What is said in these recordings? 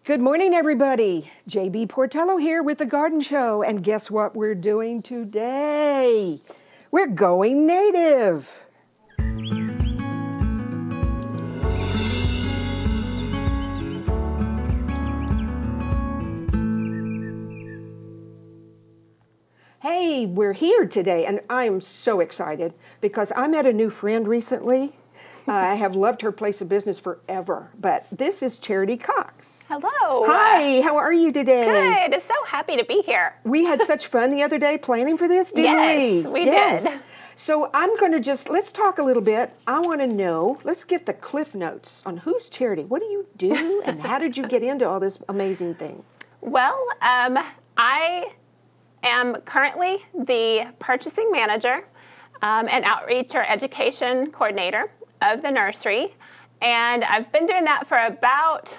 Good morning, everybody. JB Portillo here with the Garden Show. And guess what we're doing today? We're going native. Hey, we're here today, and I am so excited because I met a new friend recently. I have loved her place of business forever, but this is Charity Cox. Hello. Hi, how are you today? Good. So happy to be here. We had such fun the other day planning for this, didn't we? Yes, we did. So I'm going to let's talk a little bit. I want to know, let's get the cliff notes on who's Charity. What do you do, and how did you get into all this amazing thing? Well, I am currently the purchasing manager and outreach or education coordinator of the nursery, and I've been doing that for about,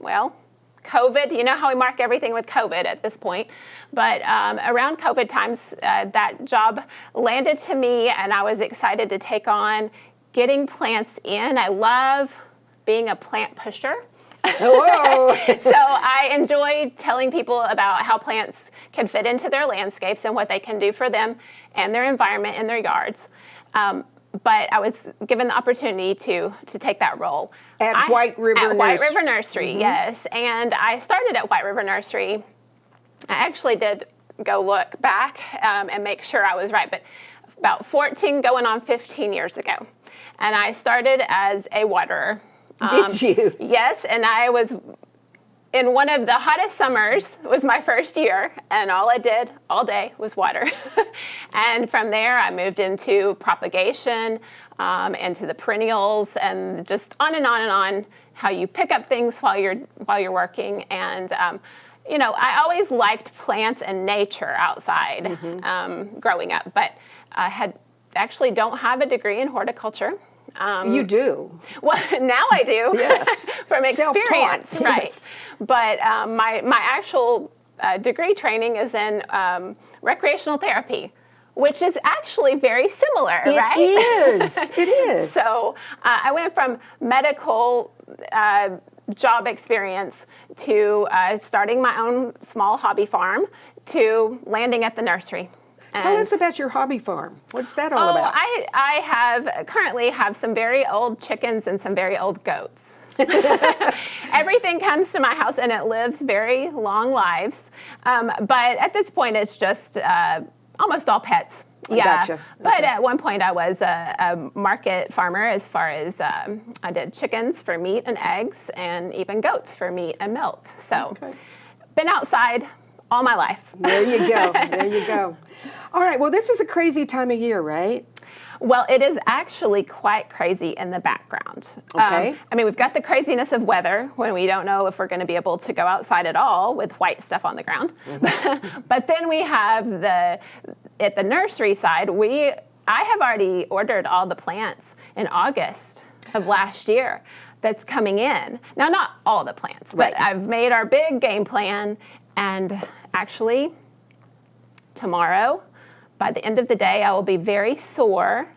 COVID. You know how we mark everything with COVID at this point, but around COVID times, that job landed to me, and I was excited to take on getting plants in. I love being a plant pusher. Whoa. So I enjoy telling people about how plants can fit into their landscapes and what they can do for them and their environment and their yards. But I was given the opportunity to take that role. At White River Nursery, mm-hmm. Yes. And I started at White River Nursery. I actually did go look back and make sure I was right, but about 14 going on 15 years ago. And I started as a waterer. Did you? Yes, and I was in one of the hottest summers. Was my first year, and all I did all day was water. And from there, I moved into propagation, into the perennials, and just on and on and on. How you pick up things while you're working, and I always liked plants and nature outside, mm-hmm. Growing up, but I actually don't have a degree in horticulture. You do. Well, now I do. Yes. From experience, Self-taught. right? Yes. But my actual degree training is in recreational therapy, which is actually very similar, right? It is. It is. So I went from medical job experience to starting my own small hobby farm to landing at the nursery. Tell us about your hobby farm. What's that all about? I currently have some very old chickens and some very old goats. Everything comes to my house and it lives very long lives. But at this point, it's just almost all pets. Yeah. Gotcha. But at one point, I was a market farmer as far as I did chickens for meat and eggs and even goats for meat and milk. So been outside all my life. There you go. There you go. All right. Well, this is a crazy time of year, right? Well, it is actually quite crazy in the background. Okay. We've got the craziness of weather when we don't know if we're going to be able to go outside at all with white stuff on the ground. Mm-hmm. But then we have at the nursery side, I have already ordered all the plants in August of last year that's coming in. Now, not all the plants, but right. I've made our big game plan, and actually tomorrow, by the end of the day, I will be very sore.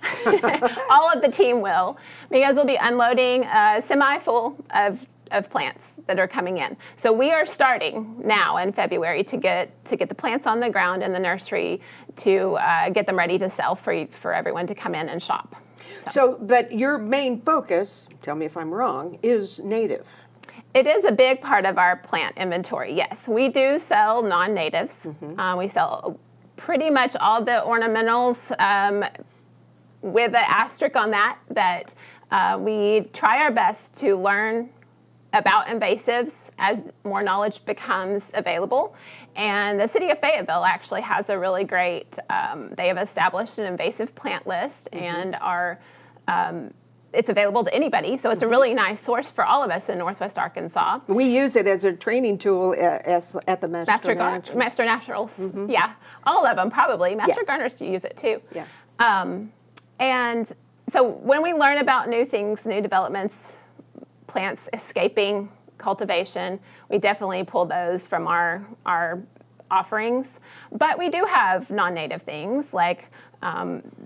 All of the team will, because we'll be unloading a semi full of plants that are coming in. So we are starting now in February to get the plants on the ground in the nursery to get them ready to sell for everyone to come in and shop. So, but your main focus, tell me if I'm wrong, is native. It is a big part of our plant inventory, yes. We do sell non-natives. Mm-hmm. We sell pretty much all the ornamentals with an asterisk on that we try our best to learn about invasives as more knowledge becomes available. And the city of Fayetteville actually has a really great, they have established an invasive plant list, mm-hmm. and it's available to anybody, so it's a really nice source for all of us in Northwest Arkansas. We use it as a training tool at the Master Naturals. Mm-hmm. Yeah, all of them probably. Master Gardeners use it too. Yeah. And so when we learn about new things, new developments, plants escaping cultivation, we definitely pull those from our offerings. But we do have non-native things like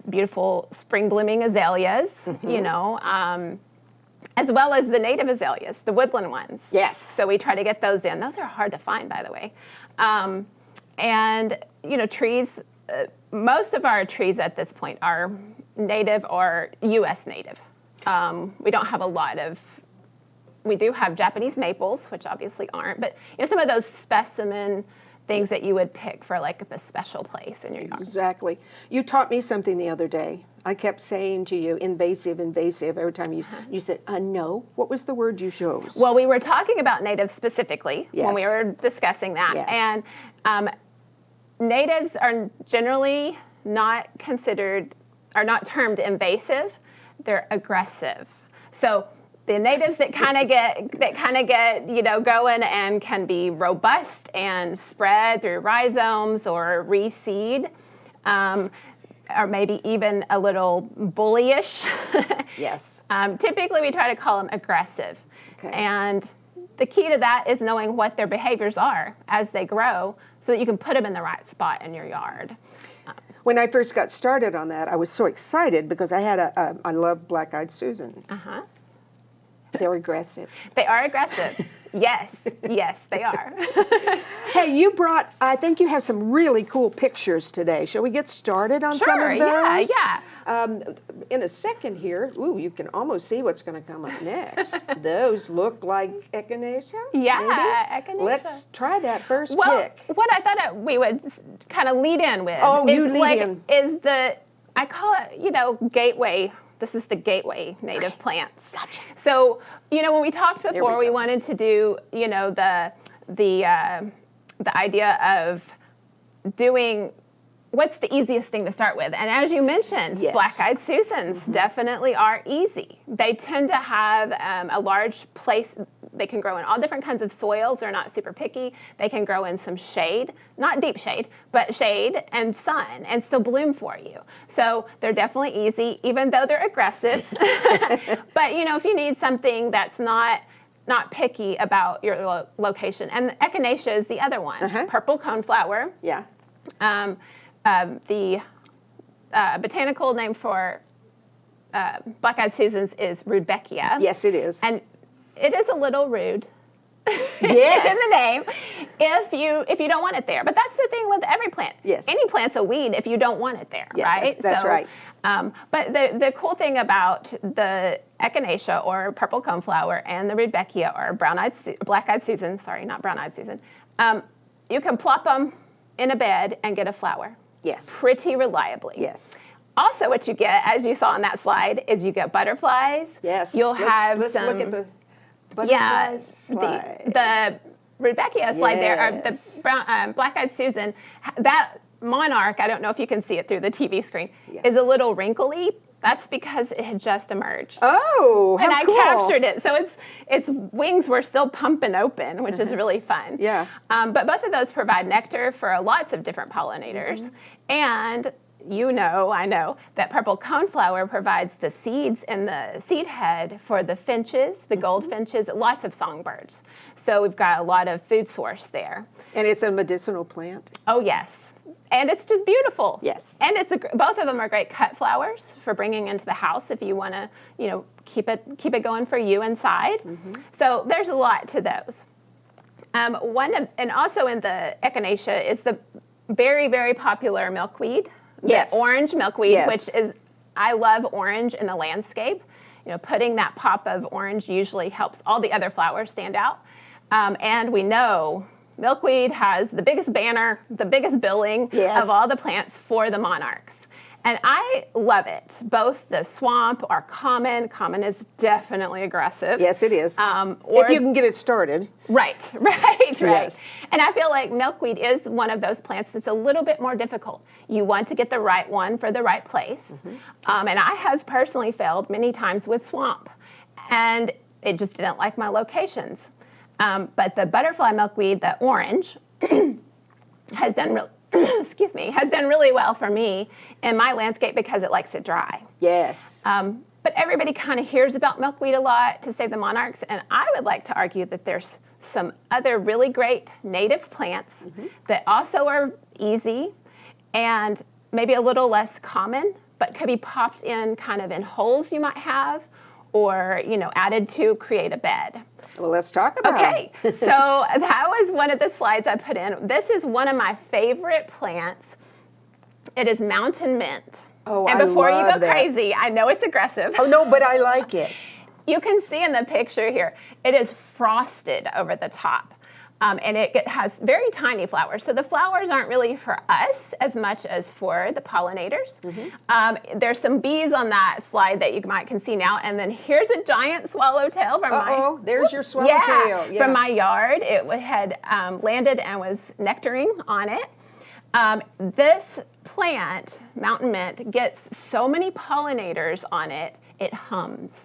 beautiful spring blooming azaleas, mm-hmm. as well as the native azaleas, the woodland ones. Yes. So we try to get those in. Those are hard to find, by the way. And, trees, most of our trees at this point are native or U.S. native. We don't have a lot of, we do have Japanese maples, which obviously aren't, but some of those specimen things that you would pick for like the special place in your yard. Exactly. You taught me something the other day. I kept saying to you, invasive every time you said, no. What was the word you chose? Well, we were talking about natives specifically when we Yes. were discussing that. Yes. And natives are generally not considered, are not termed invasive. They're aggressive. So the natives that kind of get going and can be robust and spread through rhizomes or reseed, or maybe even a little bullyish. Yes. Typically, we try to call them aggressive. Okay. And the key to that is knowing what their behaviors are as they grow so that you can put them in the right spot in your yard. When I first got started on that, I was so excited because I love black-eyed Susan. Uh-huh. They're aggressive. They are aggressive. Yes, they are. Hey, I think you have some really cool pictures today. Shall we get started on some of those? Sure, yeah. In a second here, you can almost see what's going to come up next. Those look like echinacea? Yeah, maybe? echinacea. Let's try that first Well, pick. what I thought we would kind of lead in with I call it, gateway. This is the gateway native plants. Gotcha. So, when we talked before, we go. wanted to do, the idea of doing what's the easiest thing to start with. And as you mentioned, Yes. black-eyed Susans definitely are easy. They tend to have a large place. They can grow in all different kinds of soils. They're not super picky. They can grow in some shade, not deep shade, but shade and sun, and still bloom for you. So they're definitely easy, even though they're aggressive. But, if you need something that's not picky about your location. And echinacea is the other one. Purple coneflower. Yeah. The botanical name for black-eyed Susans is Rudbeckia. Yes, it is. And it is a little rude. Yes. It's in the name. If you don't want it there. But that's the thing with every plant. Yes. Any plant's a weed if you don't want it there, Yeah, right? that's right. But the cool thing about the echinacea or purple coneflower and the Rudbeckia or black-eyed Susan, sorry, not brown-eyed Susan, you can plop them in a bed and get a flower. Yes. Pretty reliably. Yes. Also, what you get, as you saw on that slide, is you get butterflies. Yes. You'll have let's some. look at the butterflies slide. The Rudbeckia slide there, or Yes. the black-eyed Susan. That monarch, I don't know if you can see it through the TV screen, is a little wrinkly. That's because it had just emerged. Oh, how And I cool. captured it. So its wings were still pumping open, which is really fun. Yeah. But both of those provide nectar for lots of different pollinators. And I know that purple coneflower provides the seeds in the seed head for the finches, the goldfinches, lots of songbirds. So we've got a lot of food source there. And it's a medicinal plant. Oh, yes. And it's just beautiful. Yes. And both of them are great cut flowers for bringing into the house if you want to, keep it going for you inside. So there's a lot to those. And also in the echinacea is the very, very popular milkweed. Yes. The orange milkweed, Yes. which is, I love orange in the landscape. Putting that pop of orange usually helps all the other flowers stand out. And we know milkweed has the biggest banner, the biggest billing of all the plants for the monarchs. And I love it. Both the swamp are common. Common is definitely aggressive. Yes, it is. Or if you can get it started. Right. Yes. And I feel like milkweed is one of those plants that's a little bit more difficult. You want to get the right one for the right place. And I have personally failed many times with swamp. And it just didn't like my locations. But the butterfly milkweed, the orange, has done really well for me in my landscape because it likes it dry. Yes. But everybody kind of hears about milkweed a lot to save the monarchs, and I would like to argue that there's some other really great native plants that also are easy and maybe a little less common, but could be popped in kind of in holes you might have, or, added to create a bed. Well, let's talk about Okay, so that was one of the slides I put in. This is one of my favorite plants. It is mountain mint. Oh, and before you go that. crazy, I know it's aggressive. Oh, no, but I like it. You can see in the picture here, it is frosted over the top. And it has very tiny flowers. So the flowers aren't really for us as much as for the pollinators. There's some bees on that slide that you can see now. And then here's a giant swallowtail from there's your swallowtail. From my yard. It had landed and was nectaring on it. This plant, mountain mint, gets so many pollinators on it, it hums.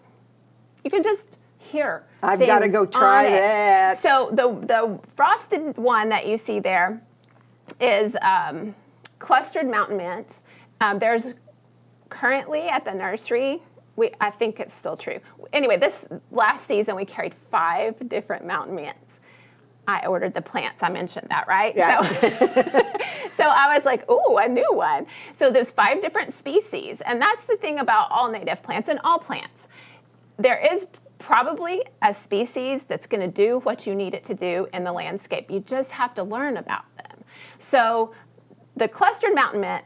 You can just hear. I've got to go try that. So the frosted one that you see there is clustered mountain mint. There's currently at the nursery, I think it's still true. Anyway, this last season we carried 5 different mountain mints. I ordered the plants. I mentioned that, right? Yeah. So I was like, ooh, a new one. So there's 5 different species. And that's the thing about all native plants and all plants. There is probably a species that's going to do what you need it to do in the landscape. You just have to learn about them. So the clustered mountain mint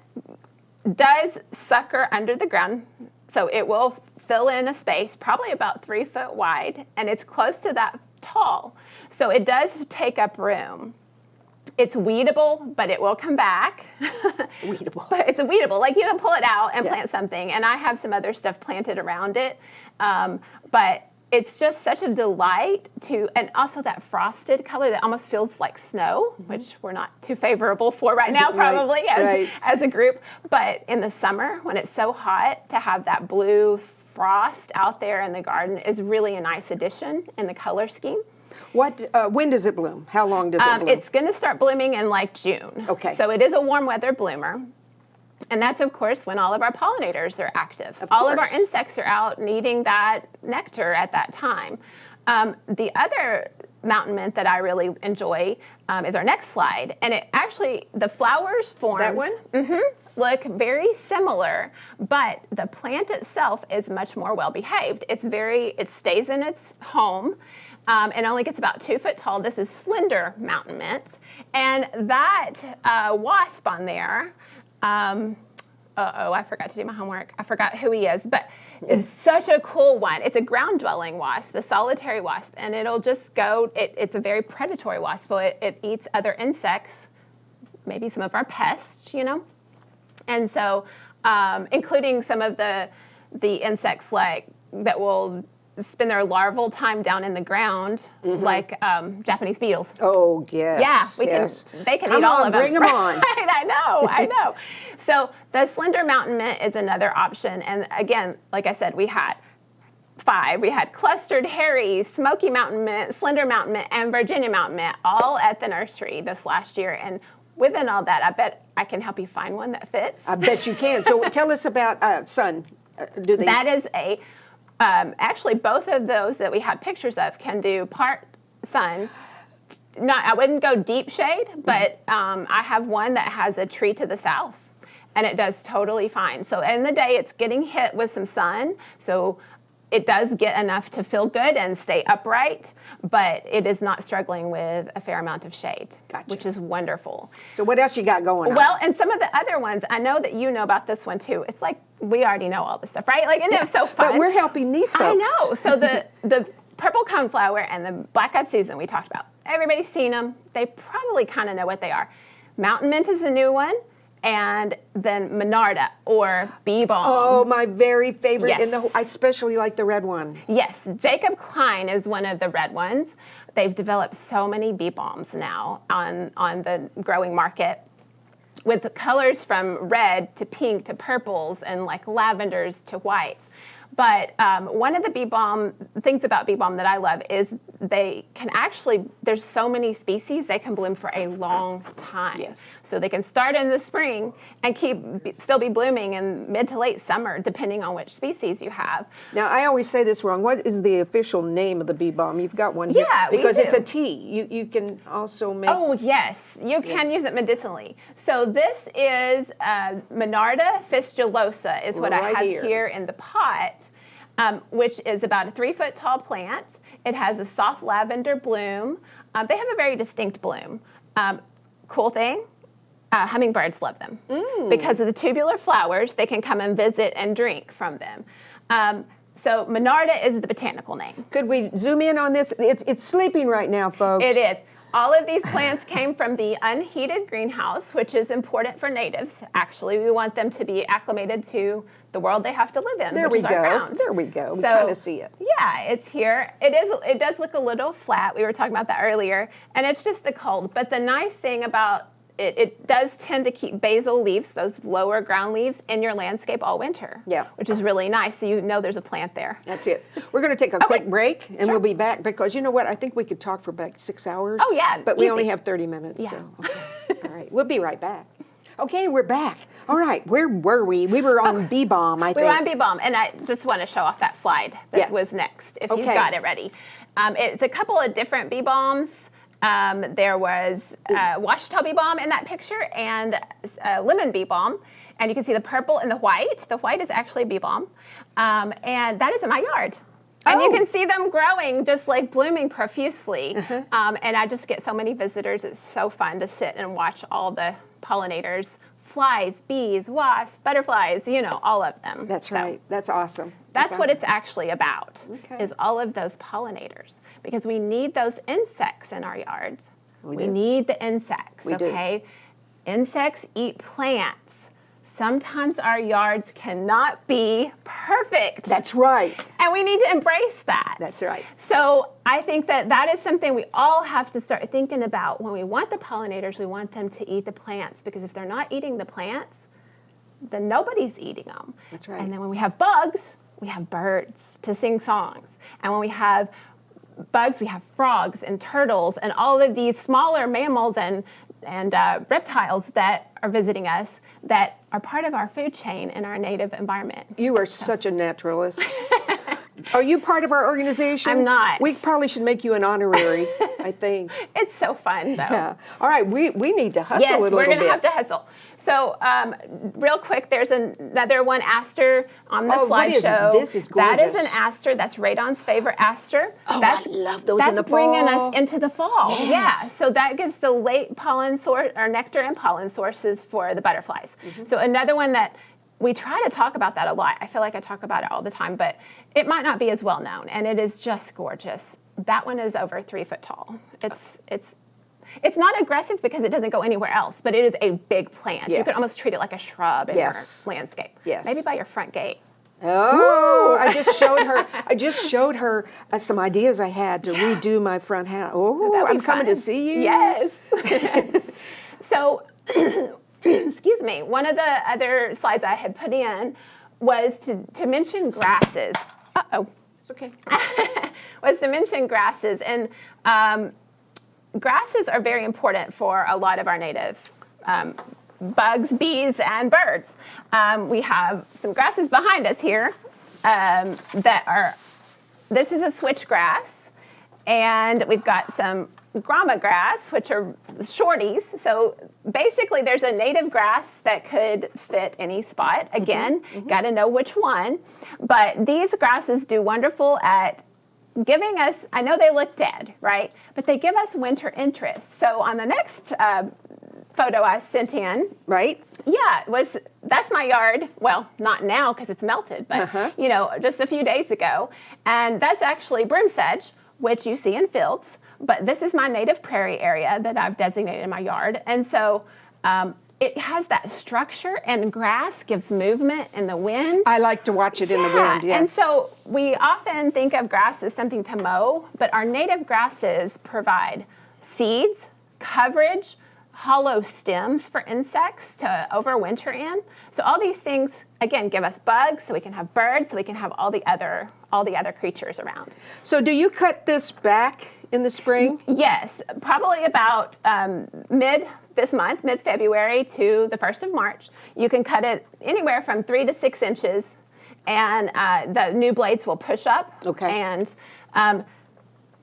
does sucker under the ground. So it will fill in a space probably about 3 foot wide, and it's close to that tall. So it does take up room. It's weedable, but it will come back. Weedable. But it's weedable. Like you can pull it out and plant something. And I have some other stuff planted around it. But it's just such a delight and also that frosted color that almost feels like snow, which we're not too favorable for right now, probably as a group. But in the summer, when it's so hot, to have that blue frost out there in the garden is really a nice addition in the color scheme. When does it bloom? How long does it bloom? It's going to start blooming in like June. Okay. So it is a warm weather bloomer. And that's, of course, when all of our pollinators are active. All of our insects are out needing that nectar at that time. The other mountain mint that I really enjoy is our next slide. And it actually, the flowers forms. That one? Look very similar, but the plant itself is much more well behaved. It stays in its home. It only gets about 2 foot tall. This is slender mountain mint. And that wasp on there, I forgot to do my homework. I forgot who he is, but it's such a cool one. It's a ground-dwelling wasp, a solitary wasp, and it'll just go, it's a very predatory wasp, so it eats other insects, maybe some of our pests, And so, including some of the insects that will spend their larval time down in the ground, like Japanese beetles. Oh, yes. Yeah, they can eat all of them. Bring them on. Right, I know. So the slender mountain mint is another option. And again, like I said, we had 5. We had clustered hairy, smoky mountain mint, slender mountain mint, and Virginia mountain mint, all at the nursery this last year. And within all that, I bet I can help you find one that fits. I bet you can. So tell us about sun. That is actually, both of those that we had pictures of can do part sun. I wouldn't go deep shade, but I have one that has a tree to the south, and it does totally fine. So in the day, it's getting hit with some sun, so it does get enough to feel good and stay upright, but it is not struggling with a fair amount of shade, which is wonderful. So what else you got going on? Well, and some of the other ones, I know that you know about this one too. It's like we already know all this stuff, right? Like, and it was so fun. But we're helping these folks. I know. So the purple coneflower and the black-eyed Susan we talked about, everybody's seen them. They probably kind of know what they are. Mountain mint is a new one. And then Monarda or bee balm. Oh, my very favorite. Yes. I especially like the red one. Yes, Jacob Klein is one of the red ones. They've developed so many bee balms now on the growing market, with the colors from red to pink to purples and like lavenders to whites. But one of the things about bee balm that I love is they can actually, there's so many species, they can bloom for a long time. Yes. So they can start in the spring and still be blooming in mid to late summer, depending on which species you have. Now, I always say this wrong. What is the official name of the bee balm? You've got one here. Yeah, because we it's do. a tea. You can also make. Oh, yes. You can use it medicinally. So this is Monarda fistulosa is what I have here in the pot. which is about a 3-foot tall plant. It has a soft lavender bloom. They have a very distinct bloom. Cool thing, hummingbirds love them. Because of the tubular flowers, they can come and visit and drink from them. So Monarda is the botanical name. Could we zoom in on this? It's sleeping right now, folks. It is. All of these plants came from the unheated greenhouse, which is important for natives. Actually, we want them to be acclimated to the world they have to live in, which is our ground. There we go. We kind of see it. Yeah, it's here. It does look a little flat. We were talking about that earlier, and it's just the cold. But the nice thing about it does tend to keep basal leaves, those lower ground leaves, in your landscape all winter. Yeah. Which is really nice, so you know there's a plant there. That's it. We're going to take a quick break, and we'll be back, because you know what? I think we could talk for about 6 hours. Oh, yeah. But we easy. only have 30 minutes. Yeah. So, okay. All right. We'll be right back. Okay, we're back. All right. Where were we? We were on Bee Balm, I think. We were on Bee Balm, and I just want to show off that slide that was next, if you've got it ready. It's a couple of different bee balms. There was Washita bee balm in that picture and lemon bee balm. And you can see the purple and the white. The white is actually bee balm. And that is in my yard. And you can see them growing, just like blooming profusely. And I just get so many visitors. It's so fun to sit and watch all the pollinators, flies, bees, wasps, butterflies, all of them. That's right. That's awesome. That's what it's actually about, is all of those pollinators. Because we need those insects in our yards. We need the insects, okay? Insects eat plants. Sometimes our yards cannot be perfect. That's right. And we need to embrace that. That's right. So I think that is something we all have to start thinking about. When we want the pollinators, we want them to eat the plants. Because if they're not eating the plants, then nobody's eating them. That's right. And then when we have bugs, we have birds to sing songs. And when we have bugs, we have frogs and turtles and all of these smaller mammals and reptiles that are visiting us that are part of our food chain in our native environment. You are such a naturalist. Are you part of our organization? I'm not. We probably should make you an honorary, I think. It's so fun, though. Yeah. All right, we need to hustle a little bit. Yes, we're going to have to hustle. So, real quick, there's another one aster on the slideshow. This is gorgeous. That is an aster. That's Radon's favorite aster. Oh, I love those in the fall. That's bringing us into the fall. Yes. Yeah. So that gives the late pollen source, or nectar and pollen sources for the butterflies. So another one that we try to talk about that a lot. I feel like I talk about it all the time, but it might not be as well known, and it is just gorgeous. That one is over 3 foot tall. It's not aggressive because it doesn't go anywhere else, but it is a big plant. Yes. You could almost treat it like a shrub in your landscape. Yes. Maybe by your front gate. Oh, I just showed her some ideas I had to redo my front house. Oh, I'm coming to see you. Yes. So, excuse me. One of the other slides I had put in was to mention grasses. Uh-oh. It's okay. Was to mention grasses. And grasses are very important for a lot of our native bugs, bees, and birds. We have some grasses behind us here this is a switchgrass, and we've got some grama grass, which are shorties. So basically there's a native grass that could fit any spot. Again, got to know which one. But these grasses do wonderful at giving us, I know they look dead, right? But they give us winter interest. So on the next photo I sent in. Right? Yeah, that's my yard. Well, not now because it's melted, but just a few days ago. And that's actually broom sedge, which you see in fields. But this is my native prairie area that I've designated in my yard. And so it has that structure, and grass gives movement in the wind. I like to watch it in the wind, yes. And so we often think of grass as something to mow, but our native grasses provide seeds, coverage, hollow stems for insects to overwinter in. So all these things, again, give us bugs, so we can have birds, so we can have all the other creatures around. So do you cut this back in the spring? Yes, probably about mid-February to the 1st of March. You can cut it anywhere from 3 to 6 inches, and the new blades will push up. Okay. And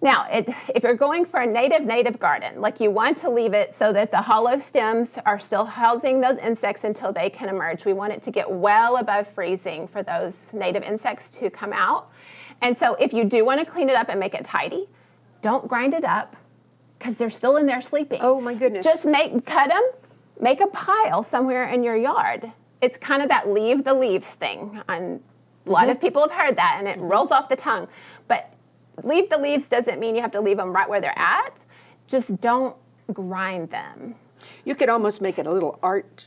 Now, if you're going for a native garden, like you want to leave it so that the hollow stems are still housing those insects until they can emerge. We want it to get well above freezing for those native insects to come out. And so if you do want to clean it up and make it tidy, don't grind it up because they're still in there sleeping. Oh my goodness. Just cut them, make a pile somewhere in your yard. It's kind of that leave the leaves thing. A lot of people have heard that and it rolls off the tongue. But leave the leaves doesn't mean you have to leave them right where they're at. Just don't grind them. You could almost make it a little art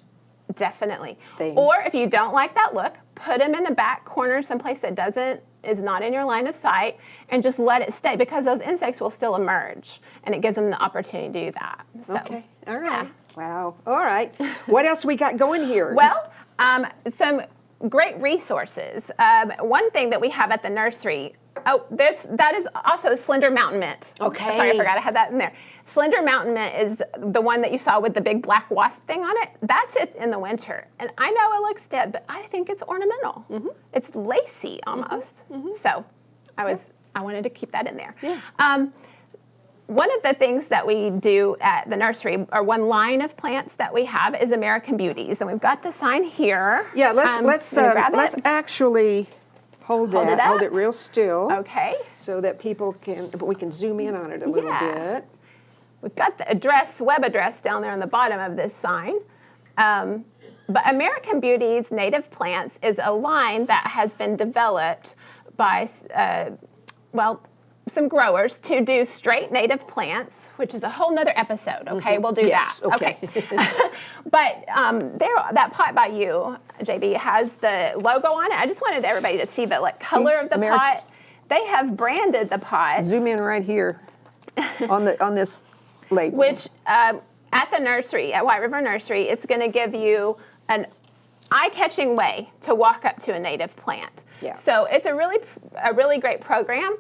Definitely. thing. Or if you don't like that look, put them in the back corner someplace that is not in your line of sight and just let it stay because those insects will still emerge and it gives them the opportunity to do that. So, Okay. All right. yeah. Wow. All right. What else we got going here? Well, some great resources. One thing that we have at the nursery, that is also Slender Mountain Mint. Okay. Sorry, I forgot I had that in there. Slender Mountain Mint is the one that you saw with the big black wasp thing on it. That's it in the winter. And I know it looks dead, but I think it's ornamental. It's lacy almost. So I wanted to keep that in there. Yeah. One of the things that we do at the nursery, or one line of plants that we have, is American Beauties, and we've got the sign here. Yeah. Let's grab it? actually hold Hold it up. Hold it real still. Okay. So that we can zoom in on it a little Yeah. bit. We've got the web address down there on the bottom of this sign. But American Beauties Native Plants is a line that has been developed by, some growers to do straight native plants, which is a whole nother episode, okay? We'll do Yes, that. okay. But that pot by you, JB, has the logo on it. I just wanted everybody to see the color of the pot. They have branded the pot. Zoom in right here on this label. Which at the nursery, at White River Nursery, it's going to give you an eye-catching way to walk up to a native plant. Yeah. So it's a really great program.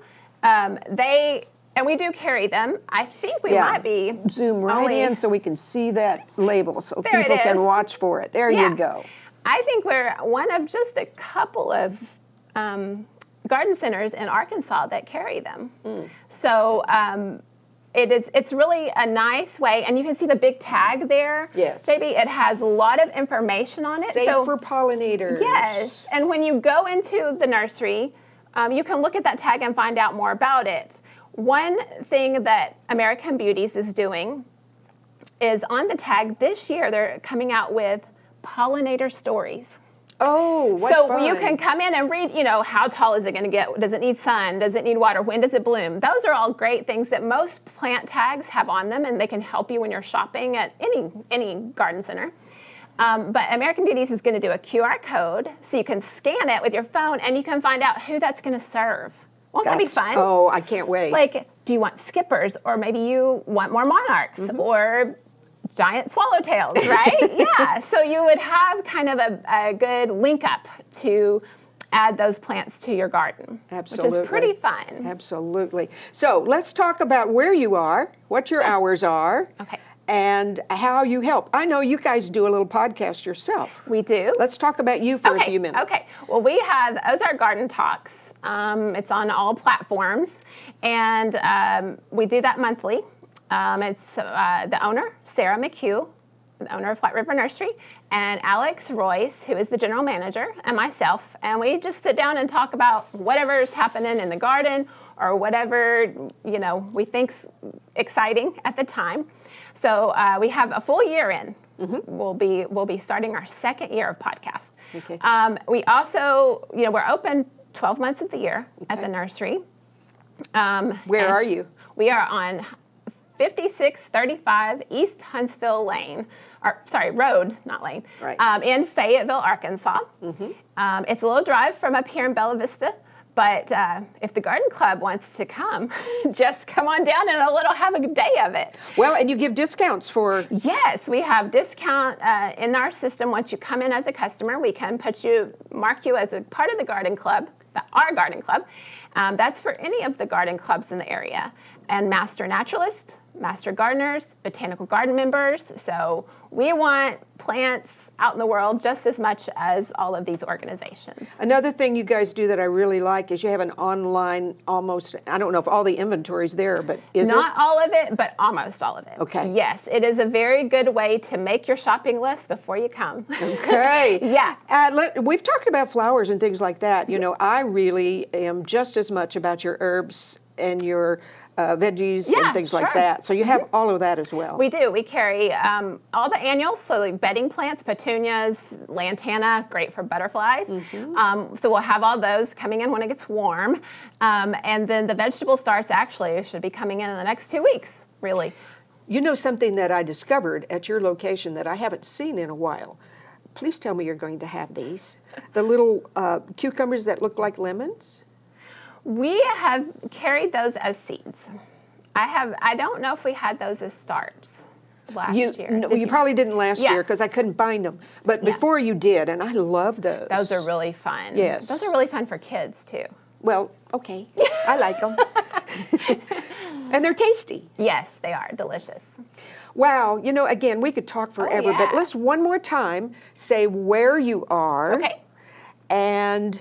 And we do carry them. I think we might be zoom right only- in so we can see that label so There it people can is. watch for it. There Yeah. you go. I think we're one of just a couple of garden centers in Arkansas that carry them. So it's really a nice way, and you can see the big tag there. Yes. JB, it has a lot of information on it. Safe for pollinators. Yes, and when you go into the nursery, you can look at that tag and find out more about it. One thing that American Beauties is doing is on the tag this year, they're coming out with pollinator stories. Oh, what So fun. you can come in and read, how tall is it going to get? Does it need sun? Does it need water? When does it bloom? Those are all great things that most plant tags have on them, and they can help you when you're shopping at any garden center. But American Beauties is going to do a QR code, so you can scan it with your phone, and you can find out who that's going to serve. Won't that be fun? Oh, I can't wait. Like, do you want skippers, or maybe you want more monarchs, or giant swallowtails, right? Yeah, so you would have kind of a good link up to add those plants to your garden, Absolutely. which is pretty fun. Absolutely. So let's talk about where you are, what your hours are, Okay. and how you help. I know you guys do a little podcast yourself. We do. Let's talk about you for a few minutes. Okay. Well, we have Ozark Garden Talks. It's on all platforms, and we do that monthly. It's the owner, Sarah McHugh, the owner of White River Nursery, and Alex Royce, who is the general manager, and myself. And we just sit down and talk about whatever's happening in the garden or whatever, we think's exciting at the time. So we have a full year in. We'll be starting our second year of podcast. Okay. We also, we're open 12 months of the year at the nursery. Where are you? We are on 5635 East Huntsville Road, not lane, Right. in Fayetteville, Arkansas. It's a little drive from up here in Bella Vista, but if the garden club wants to come, just come on down and have a day of it. Well, and you give discounts for... Yes, we have discount in our system. Once you come in as a customer, we can mark you as a part of the garden club, our garden club. That's for any of the garden clubs in the area. And Master Naturalist, master gardeners, botanical garden members. So we want plants out in the world just as much as all of these organizations. Another thing you guys do that I really like is you have an online almost, I don't know if all the inventory's there, but is it? Not all of it, but almost all of it. Okay. Yes, it is a very good way to make your shopping list before you come. Okay. Yeah. We've talked about flowers and things like that. You know, I really am just as much about your herbs and your veggies Yeah, and things sure. like that. So you have all of that as well. We do. We carry all the annuals, so like bedding plants, petunias, lantana, great for butterflies. So we'll have all those coming in when it gets warm. And then the vegetable starts actually should be coming in the next 2 weeks, really. You know something that I discovered at your location that I haven't seen in a while. Please tell me you're going to have these. The little cucumbers that look like lemons. We have carried those as seeds. I don't know if we had those as starts last year. No, Did you probably didn't last Yeah. year because I couldn't find them. But Yeah. before you did, and I love those. Those are really fun. Yes. Those are really fun for kids too. Well, okay. I like them. And they're tasty. Yes, they are delicious. Wow. You know, again, we could talk forever, but yeah. let's one more time say where you are. Okay. And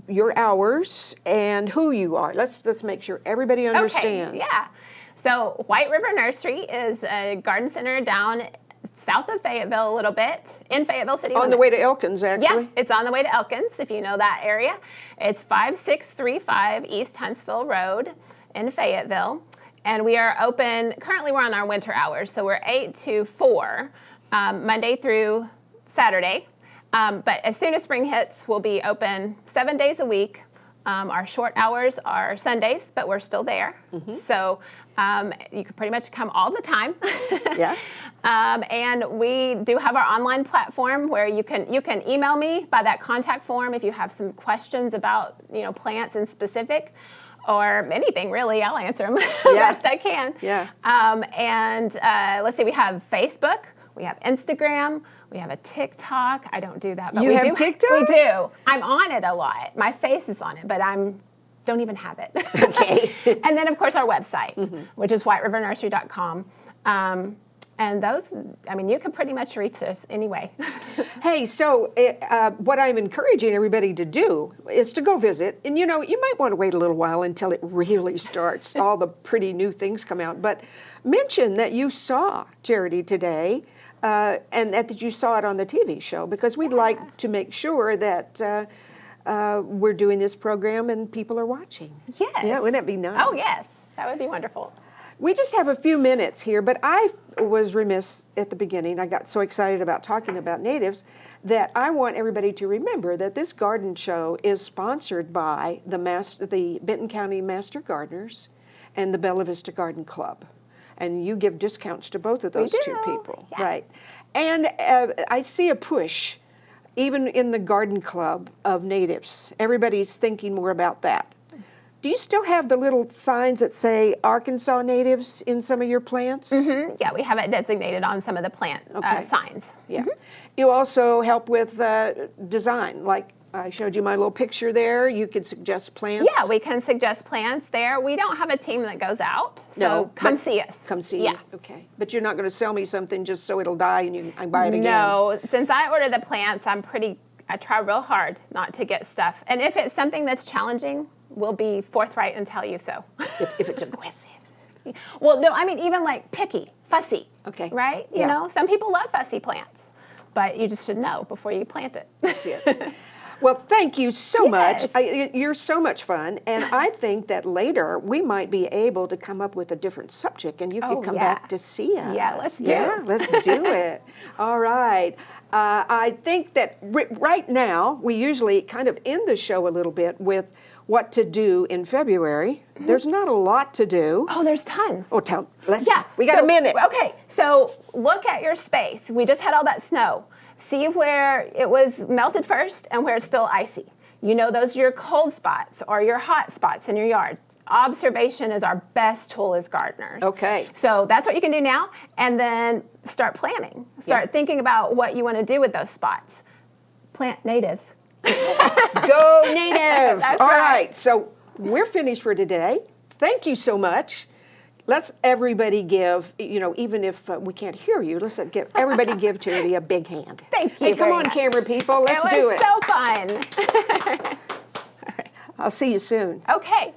your hours and who you are. Let's make sure everybody understands. Okay, yeah. So White River Nursery is a garden center down south of Fayetteville a little bit, in Fayetteville City On the limits. way to Elkins, actually. Yeah, it's on the way to Elkins, if you know that area. It's 5635 East Huntsville Road in Fayetteville. And we are open, currently we're on our winter hours, so we're 8 to 4, Monday through Saturday. But as soon as spring hits, we'll be open 7 days a week. Our short hours are Sundays, but we're still there. So you can pretty much come all the time. Yeah. And we do have our online platform where you can email me by that contact form if you have some questions about plants in specific or anything really. I'll answer them best I can. Yeah. And let's see, we have Facebook, we have Instagram. We have a TikTok. I don't do that. But You have TikTok? We do. I'm on it a lot. My face is on it, but don't even have it. Okay. And then, of course, our website, which is whiterivernursery.com. And those, you can pretty much reach us anyway. Hey, so what I'm encouraging everybody to do is to go visit. And, you might want to wait a little while until it really starts. All the pretty new things come out. But mention that you saw Charity today. And that you saw it on the TV show, because we'd like to make sure that we're doing this program and people are watching. Yes. Yeah, wouldn't that be nice? Oh, yes. That would be wonderful. We just have a few minutes here, but I was remiss at the beginning. I got so excited about talking about natives that I want everybody to remember that this garden show is sponsored by the Benton County Master Gardeners and the Bella Vista Garden Club. And you give discounts to both of those two people, yeah. Right? And I see a push, even in the garden club, of natives. Everybody's thinking more about that. Do you still have the little signs that say Arkansas natives in some of your plants? Yeah, we have it designated on some of the plant signs. Yeah. You also help with design, like I showed you my little picture there. You could suggest plants. Yeah, we can suggest plants there. We don't have a team that goes out, so come see us. Come see Yeah. you. Okay. But you're not going to sell me something just so it'll die and I buy it again. No, since I order the plants, I try real hard not to get stuff. And if it's something that's challenging, we'll be forthright and tell you so. If it's aggressive. Well, no, even like picky, fussy. Okay. Right? Yeah. Some people love fussy plants, but you just should know before you plant it. That's it. Well, thank you so much. Yes. You're so much fun. And I think that later we might be able to come up with a different subject and you could come back to see us. Yeah, let's do Yeah, let's do it. All right. I think that right now we usually kind of end the show a little bit with what to do in February. There's not a lot to do. Oh, there's tons. Oh, we got a minute. Okay, so look at your space. We just had all that snow. See where it was melted first and where it's still icy. Those are your cold spots or your hot spots in your yard. Observation is our best tool as gardeners. Okay. So that's what you can do now, and then start planning. Start thinking about what you want to do with those spots. Plant natives. Go natives. That's All right. right. So we're finished for today. Thank you so much. let's everybody give, even if we can't hear you, let's everybody give Charity a big hand. Thank you Hey, come very on, much. camera people, let's do it. It was so fun. I'll see you soon. Okay.